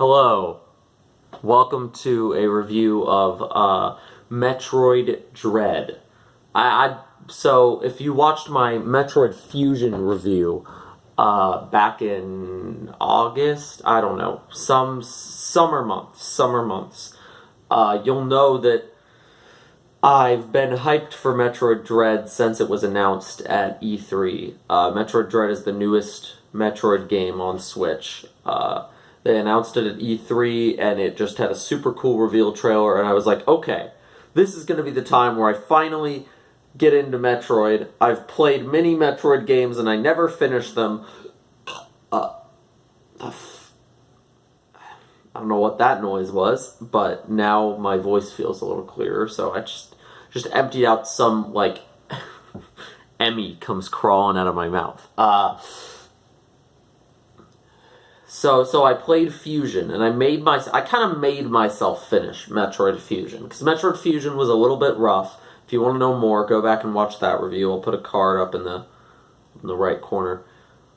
Hello, welcome to a review of Metroid Dread. So if you watched my Metroid Fusion review back in August, I don't know, some summer months, you'll know that I've been hyped for Metroid Dread since it was announced at E3. Metroid Dread is the newest Metroid game on Switch. They announced it at E3, and it just had a super cool reveal trailer, and I was like, okay, this is going to be the time where I finally get into Metroid. I've played many Metroid games, and I never finished them. I don't know what that noise was, but now my voice feels a little clearer, so I just emptied out some, like, Emmy comes crawling out of my mouth. So I played Fusion, and I kind of made myself finish Metroid Fusion, because Metroid Fusion was a little bit rough. If you want to know more, go back and watch that review. I'll put a card up in the right corner.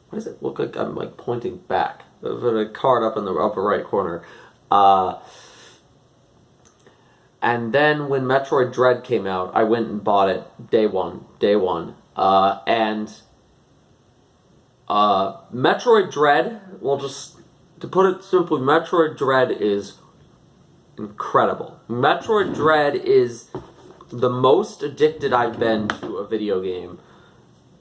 Why does it look like I'm, like, pointing back? I'll put a card up in the upper right corner. And then when Metroid Dread came out, I went and bought it day one. Metroid Dread, well, just to put it simply, Metroid Dread is incredible. Metroid Dread is the most addicted I've been to a video game.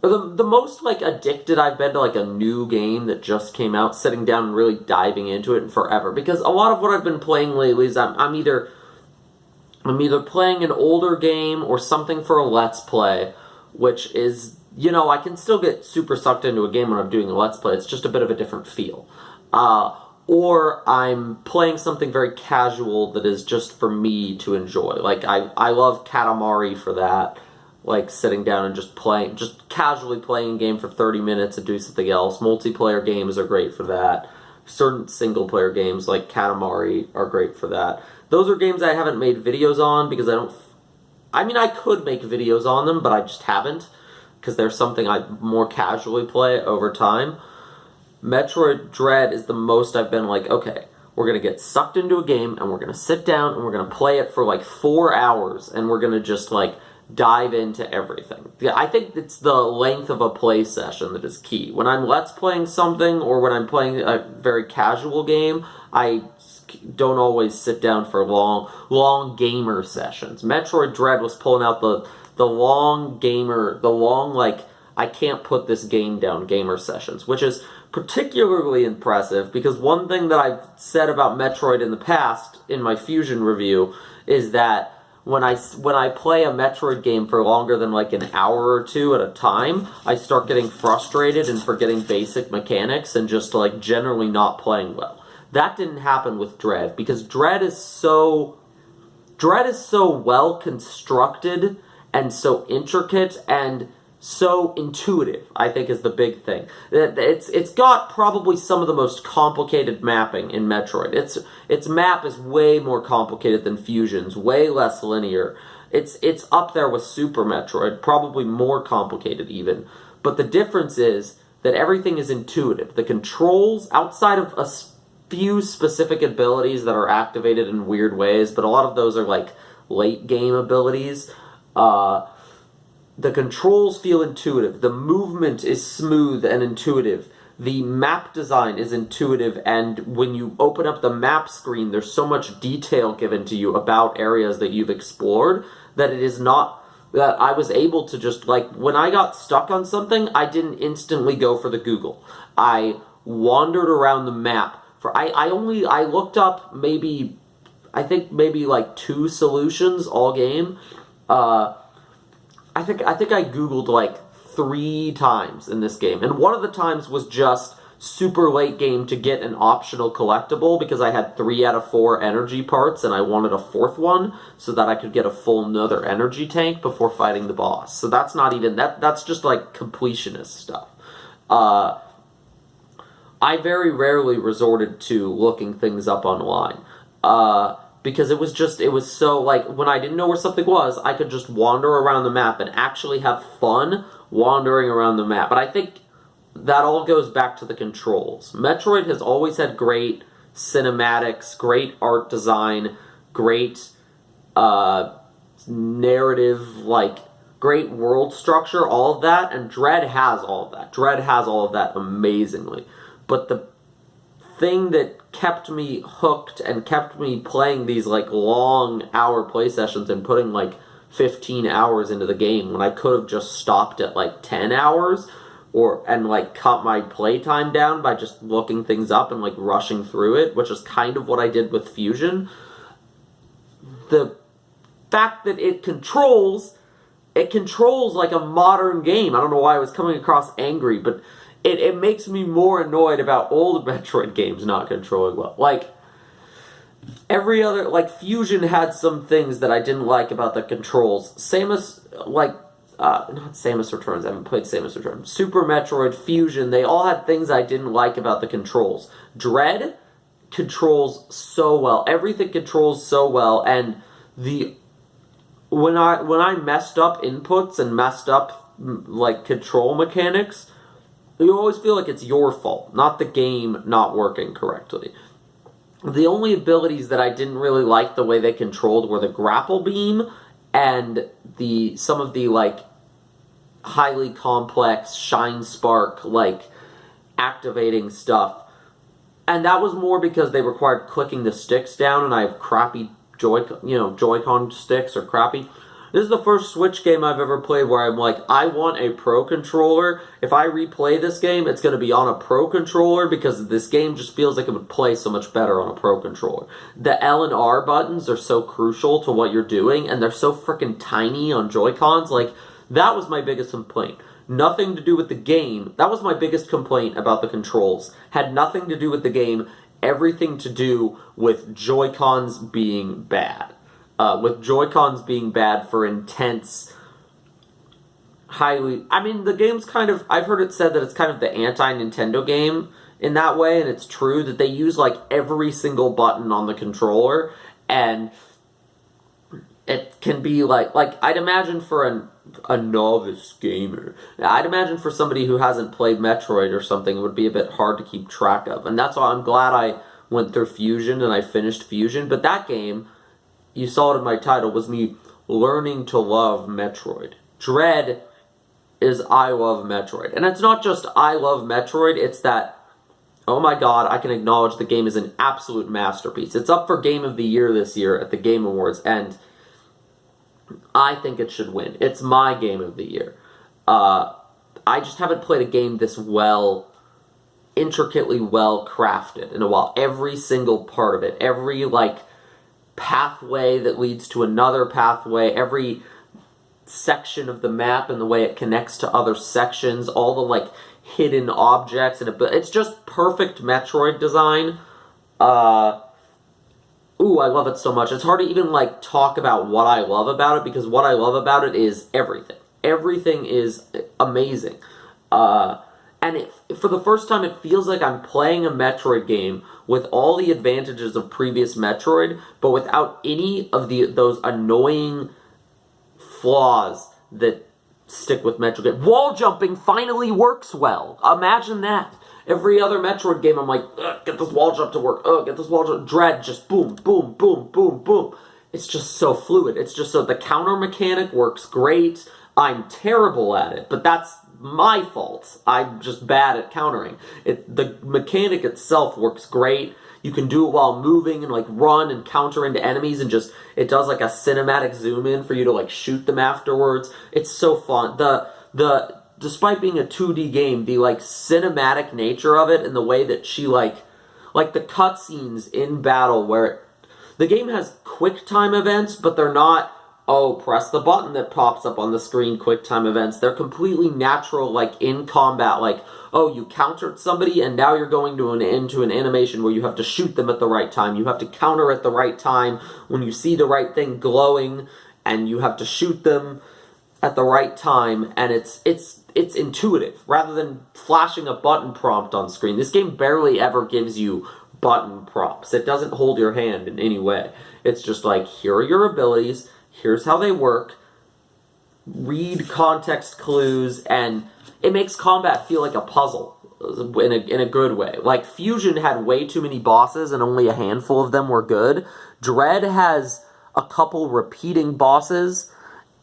The most, like, addicted I've been to, like, a new game that just came out, sitting down and really diving into it forever. Because a lot of what I've been playing lately is I'm either playing an older game or something for a Let's Play, which is, you know, I can still get super sucked into a game when I'm doing a Let's Play. It's just a bit of a different feel. Or I'm playing something very casual that is just for me to enjoy. Like, I love Katamari for that. Like, sitting down and just casually playing a game for 30 minutes and do something else. Multiplayer games are great for that. Certain single-player games like Katamari are great for that. Those are games I haven't made videos on because I could make videos on them, but I just haven't, because there's something I more casually play over time. Metroid Dread is the most I've been like, okay, we're going to get sucked into a game, and we're going to sit down, and we're going to play it for like 4 hours, and we're going to just, like, dive into everything. I think it's the length of a play session that is key. When I'm Let's Playing something, or when I'm playing a very casual game, I don't always sit down for long gamer sessions. Metroid Dread was pulling out the long, like, I can't put this game down gamer sessions, which is particularly impressive, because one thing that I've said about Metroid in the past, in my Fusion review, is that when I play a Metroid game for longer than, like, an hour or two at a time, I start getting frustrated and forgetting basic mechanics and just, like, generally not playing well. That didn't happen with Dread, because Dread is so well constructed and so intricate and so intuitive, I think, is the big thing. It's got probably some of the most complicated mapping in Metroid. Its map is way more complicated than Fusion's, way less linear. It's up there with Super Metroid, probably more complicated even. But the difference is that everything is intuitive. The controls, outside of a few specific abilities that are activated in weird ways, but a lot of those are, like, late game abilities, the controls feel intuitive. The movement is smooth and intuitive. The map design is intuitive, and when you open up the map screen, there's so much detail given to you about areas that you've explored that that I was able to just, like, when I got stuck on something, I didn't instantly go for the Google. I wandered around the map. I looked up maybe like 2 solutions all game. I think I Googled, like, 3 times in this game, and one of the times was just super late game to get an optional collectible, because I had 3 out of 4 energy parts, and I wanted a 4th one so that I could get a full another energy tank before fighting the boss. So that's not even, that's just, like, completionist stuff. I very rarely resorted to looking things up online. Because it was so, like, when I didn't know where something was, I could just wander around the map and actually have fun wandering around the map. But I think that all goes back to the controls. Metroid has always had great cinematics, great art design, great narrative, like great world structure, all of that, and Dread has all of that. Dread has all of that amazingly. But the thing that kept me hooked and kept me playing these like long hour play sessions and putting like 15 hours into the game when I could have just stopped at like 10 hours and like cut my playtime down by just looking things up and like rushing through it, which is kind of what I did with Fusion. The fact that it controls like a modern game. I don't know why I was coming across angry, but it makes me more annoyed about old Metroid games not controlling well. Like, every other, like, Fusion had some things that I didn't like about the controls. Samus, like, not Samus Returns, I haven't played Samus Returns. Super Metroid, Fusion, they all had things I didn't like about the controls. Dread controls so well. Everything controls so well, and when I messed up inputs and messed up, like, control mechanics, you always feel like it's your fault, not the game not working correctly. The only abilities that I didn't really like the way they controlled were the grapple beam and some of the, like, highly complex Shine Spark, like, activating stuff. And that was more because they required clicking the sticks down, and I have crappy Joy-Con sticks are crappy. This is the first Switch game I've ever played where I'm like, I want a Pro Controller. If I replay this game, it's going to be on a Pro Controller because this game just feels like it would play so much better on a Pro Controller. The L and R buttons are so crucial to what you're doing, and they're so freaking tiny on Joy-Cons. Like, that was my biggest complaint. Nothing to do with the game. That was my biggest complaint about the controls. Had nothing to do with the game. Everything to do with Joy-Cons being bad. With Joy-Cons being bad for intense, highly... I mean, the game's kind of... I've heard it said that it's kind of the anti-Nintendo game in that way, and it's true that they use, like, every single button on the controller, and it can be, like I'd imagine for a novice gamer, I'd imagine for somebody who hasn't played Metroid or something, it would be a bit hard to keep track of, and that's why I'm glad I went through Fusion and I finished Fusion, but that game... You saw it in my title, was me learning to love Metroid. Dread is I love Metroid. And it's not just I love Metroid, it's that, oh my god, I can acknowledge the game is an absolute masterpiece. It's up for Game of the Year this year at the Game Awards, and I think it should win. It's my Game of the Year. I just haven't played a game this intricately well crafted in a while. Every single part of it, every, like, pathway that leads to another pathway, every section of the map and the way it connects to other sections, all the, like, hidden objects, and it's just perfect Metroid design. I love it so much. It's hard to even, like, talk about what I love about it, because what I love about it is everything. Everything is amazing. And for the first time, it feels like I'm playing a Metroid game with all the advantages of previous Metroid, but without any of those annoying flaws that stick with Metroid games. Wall jumping finally works well. Imagine that. Every other Metroid game, I'm like, get this wall jump to work. Get this wall jump. Dread, just boom, boom, boom, boom, boom. It's just so fluid. It's just so the counter mechanic works great. I'm terrible at it, but that's my fault. I'm just bad at countering. The mechanic itself works great. You can do it while moving and, like, run and counter into enemies, and just, it does, like, a cinematic zoom in for you to, like, shoot them afterwards. It's so fun. Despite being a 2D game, the, like, cinematic nature of it and the way that she, like the cutscenes in battle where the game has quick time events, but they're not, oh, press the button that pops up on the screen, quick time events. They're completely natural, like, in combat, like, oh, you countered somebody, and now you're going into an animation where you have to shoot them at the right time. You have to counter at the right time when you see the right thing glowing, and you have to shoot them at the right time, and it's intuitive, rather than flashing a button prompt on screen. This game barely ever gives you button prompts. It doesn't hold your hand in any way. It's just like, here are your abilities, here's how they work, read context clues, and it makes combat feel like a puzzle. in a good way. Like, Fusion had way too many bosses and only a handful of them were good. Dread has a couple repeating bosses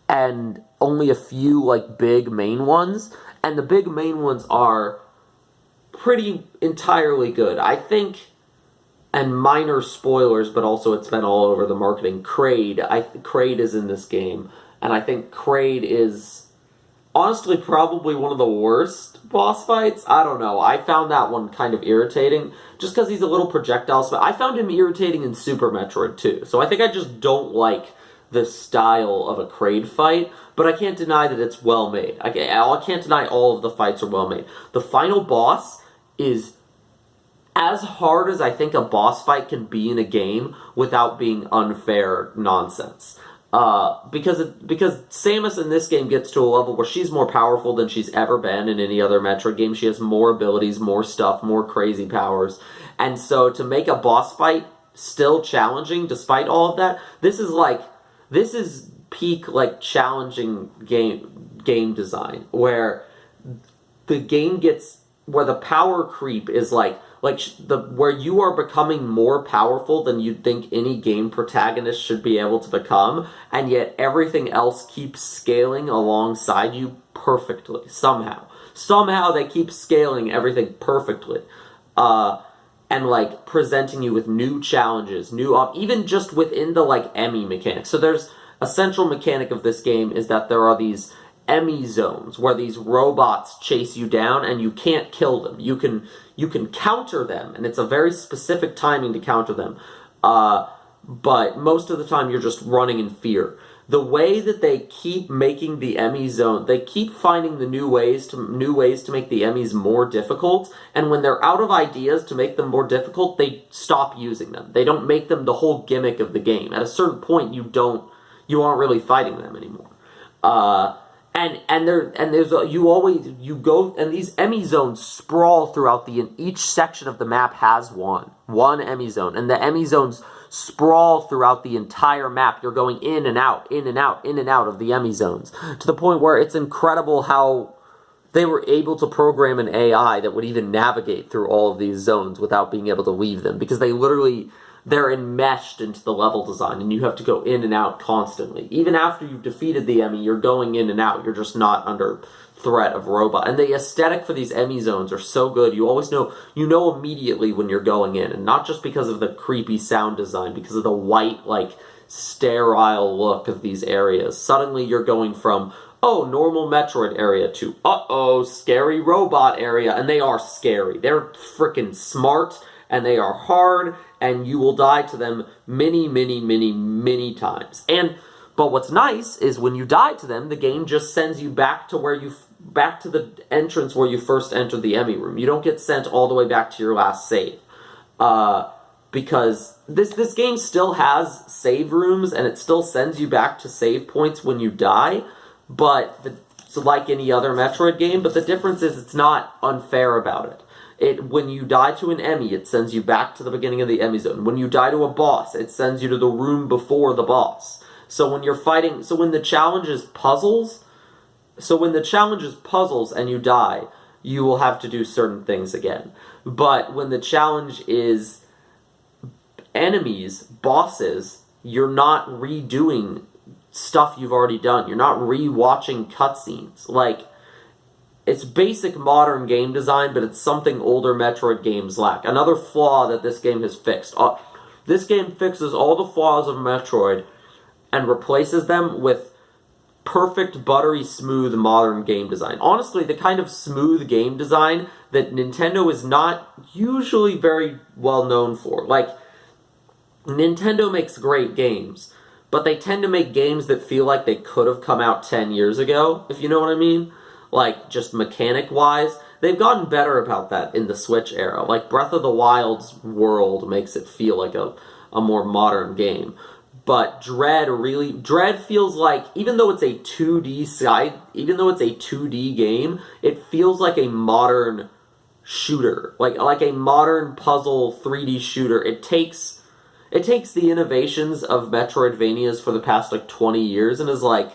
and only a few, like, big main ones. And the big main ones are pretty entirely good. I think, and minor spoilers, but also it's been all over the marketing, Kraid is in this game. And I think Kraid is honestly probably one of the worst boss fights. I don't know. I found that one kind of irritating, just because he's a little projectile. But I found him irritating in Super Metroid too. So I think I just don't like the style of a Kraid fight, but I can't deny that it's well made. I can't deny all of the fights are well made. The final boss is as hard as I think a boss fight can be in a game without being unfair nonsense. Because Samus in this game gets to a level where she's more powerful than she's ever been in any other Metroid game. She has more abilities, more stuff, more crazy powers. And so to make a boss fight still challenging despite all of that, this is peak, like, challenging game design, where the game gets, where the power creep is where you are becoming more powerful than you'd think any game protagonist should be able to become, and yet everything else keeps scaling alongside you perfectly, somehow. Somehow they keep scaling everything perfectly. And, like, presenting you with new challenges, even just within the, like, Emmy mechanics. So there's a central mechanic of this game is that there are these Emmy zones where these robots chase you down and you can't kill them. You can counter them, and it's a very specific timing to counter them. But most of the time you're just running in fear. The way that they keep making the Emmy zone, they keep finding the new ways to make the Emmys more difficult, and when they're out of ideas to make them more difficult, they stop using them. They don't make them the whole gimmick of the game. At a certain point, you aren't really fighting them anymore. You go, and these Emmy zones sprawl throughout each section of the map has one Emmy zone, and the Emmy zones sprawl throughout the entire map. You're going in and out, in and out, in and out of the Emmy zones, to the point where it's incredible how they were able to program an AI that would even navigate through all of these zones without being able to leave them, because they're enmeshed into the level design, and you have to go in and out constantly. Even after you've defeated the Emmy, you're going in and out. You're just not under threat of robot. And the aesthetic for these Emmy zones are so good. You always know immediately when you're going in, and not just because of the creepy sound design, because of the white, like, sterile look of these areas. Suddenly you're going from, normal Metroid area to, scary robot area, and they are scary. They're freaking smart, and they are hard, and you will die to them many, many, many, many times. But what's nice is when you die to them, the game just sends you back to the entrance where you first entered the Emmy room. You don't get sent all the way back to your last save. Because this game still has save rooms, and it still sends you back to save points when you die, but it's like any other Metroid game, but the difference is it's not unfair about it. When you die to an Emmy, it sends you back to the beginning of the Emmy zone. When you die to a boss, it sends you to the room before the boss. So when the challenge is puzzles and you die, you will have to do certain things again. But when the challenge is enemies, bosses, you're not redoing stuff you've already done. You're not re-watching cutscenes. Like, it's basic modern game design, but it's something older Metroid games lack. Another flaw that this game has fixed. This game fixes all the flaws of Metroid and replaces them with perfect, buttery, smooth modern game design. Honestly, the kind of smooth game design that Nintendo is not usually very well known for. Like, Nintendo makes great games, but they tend to make games that feel like they could have come out 10 years ago, if you know what I mean. Like, just mechanic-wise. They've gotten better about that in the Switch era. Like, Breath of the Wild's world makes it feel like a more modern game. But Dread feels like, even though it's a 2D game, it feels like a modern shooter. Like a modern puzzle 3D shooter. It takes the innovations of Metroidvanias for the past, 20 years and is like,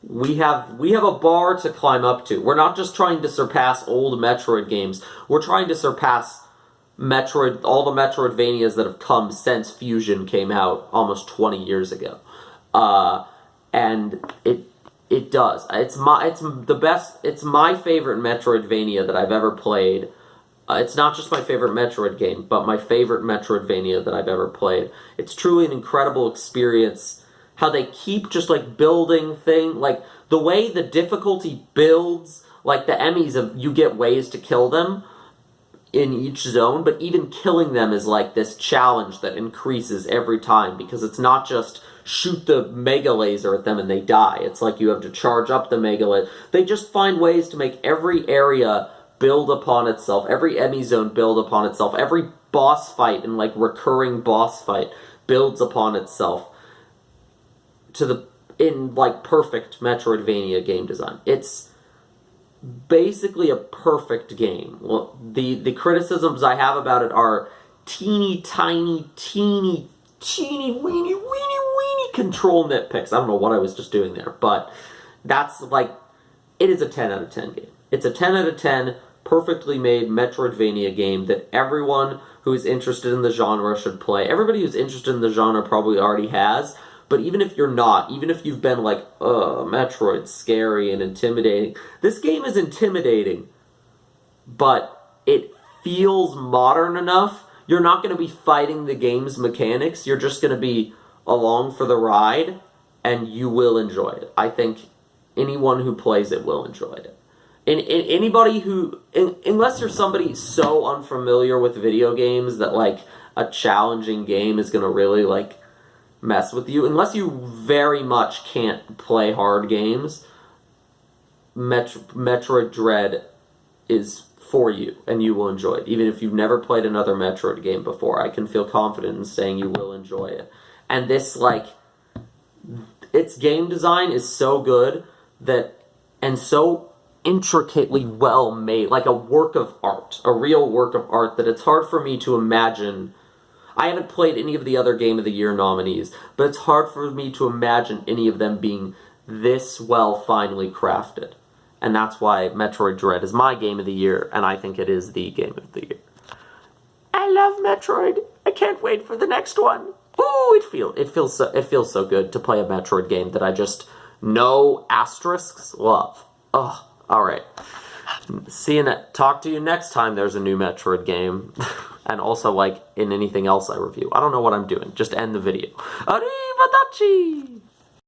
we have a bar to climb up to. We're not just trying to surpass old Metroid games. We're trying to surpass all the Metroidvanias that have come since Fusion came out almost 20 years ago. And it does. It's the best. It's my favorite Metroidvania that I've ever played. It's not just my favorite Metroid game, but my favorite Metroidvania that I've ever played. It's truly an incredible experience. How they keep just like building like the way the difficulty builds, like the Emmys, you get ways to kill them in each zone, but even killing them is like this challenge that increases every time, because it's not just shoot the mega laser at them and they die. It's like you have to charge up the mega laser. They just find ways to make every area build upon itself, every Emmy zone build upon itself, every boss fight and like recurring boss fight builds upon itself in like perfect Metroidvania game design. It's basically a perfect game. Well, the criticisms I have about it are teeny tiny weeny control nitpicks. I don't know what I was just doing there, but that's like, it is a 10 out of 10 game. It's a 10 out of 10 perfectly made Metroidvania game that everyone who is interested in the genre should play. Everybody who's interested in the genre probably already has, but even if you're not, even if you've been like, Metroid's scary and intimidating, this game is intimidating, but it feels modern enough. You're not going to be fighting the game's mechanics. You're just going to be along for the ride, and you will enjoy it. I think anyone who plays it will enjoy it. And anybody unless you're somebody so unfamiliar with video games that like a challenging game is going to really like mess with you, unless you very much can't play hard games, Metroid Dread is for you, and you will enjoy it. Even if you've never played another Metroid game before, I can feel confident in saying you will enjoy it. And this, like, its game design is so good and so intricately well made, like a work of art, a real work of art, that it's hard for me to imagine. I haven't played any of the other Game of the Year nominees, but it's hard for me to imagine any of them being this well finely crafted. And that's why Metroid Dread is my Game of the Year, and I think it is the Game of the Year. I love Metroid. I can't wait for the next one. Ooh, it feels so good to play a Metroid game that I just no asterisks love. Ugh. All right. Talk to you next time there's a new Metroid game. And also, like, in anything else I review. I don't know what I'm doing. Just end the video. Arrivederci!